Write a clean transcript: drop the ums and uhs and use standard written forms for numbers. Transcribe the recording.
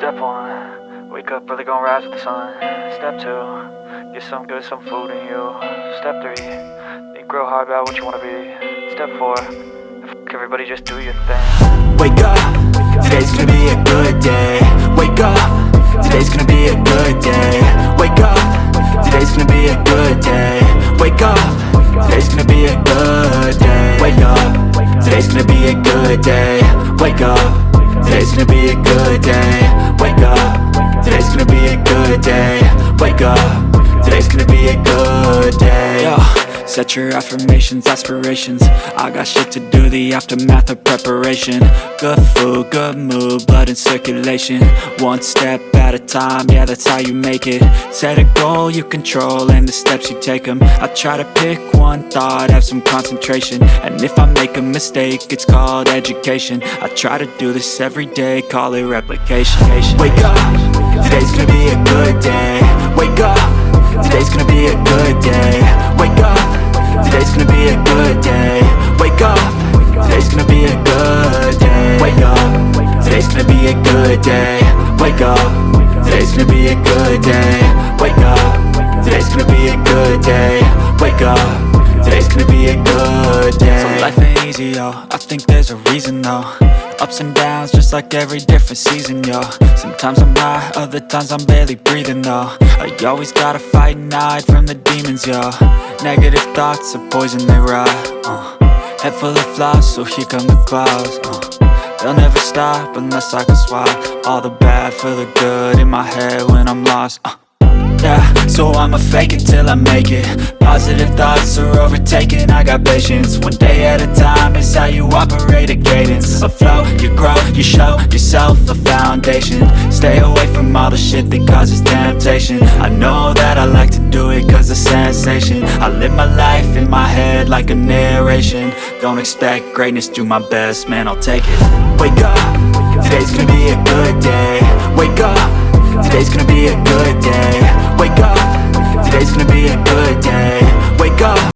Step 1, wake up early, gonna rise with the sun. Step 2, get some good, some food in you. Step 3, think real hard about what you wanna be. Step 4, everybody just do your thing. Wake up, today's gonna be a good day. Wake up, today's gonna be a good day. Wake up, today's gonna be a good day. Wake up, today's gonna be a good day. Wake up, today's gonna be a good day. Wake up, today's gonna be a good day. Wake up, today's gonna be a good day. Wake up, today's gonna be a good day. Yo, set your affirmations, aspirations. I got shit to do, the aftermath of preparation. Good food, good mood, blood in circulation. One step at a time, yeah, that's how you make it. Set a goal you control and the steps you take them. I try to pick one thought, have some concentration. And if I make a mistake, it's called education. I try to do this every day, call it replication. Wake up, today's gonna be a good day. Wake up, today's gonna be a good day. Wake up, today's gonna be a good day. Wake up, today's gonna be a good day. Wake up, today's gonna be a good day. Wake up, today's gonna be a good day. Wake up, today's gonna be a good day. Wake up, today's gonna be a good day. So life ain't easy, yo, I think there's a reason though. Ups and downs, just like every different season, yo. Sometimes I'm high, other times I'm barely breathing, though. I always gotta fight and hide from the demons, yo. Negative thoughts are poison, they rot. Head full of flies, so here come the clouds. They'll never stop unless I can swap all the bad for the good in my head when I'm lost. Yeah, so I'ma fake it till I make it. Positive thoughts are overtaken, I got patience. One day at a time is how you operate a cadence. A flow, you grow, you show yourself a foundation. Stay away from all the shit that causes temptation. I know that I like to do it cause it's sensation. I live my life in my head like a narration. Don't expect greatness, do my best, man, I'll take it. Wake up, today's gonna be a good day. Wake up, today's gonna be a good day. Wake up, today's gonna be a good day. Wake up.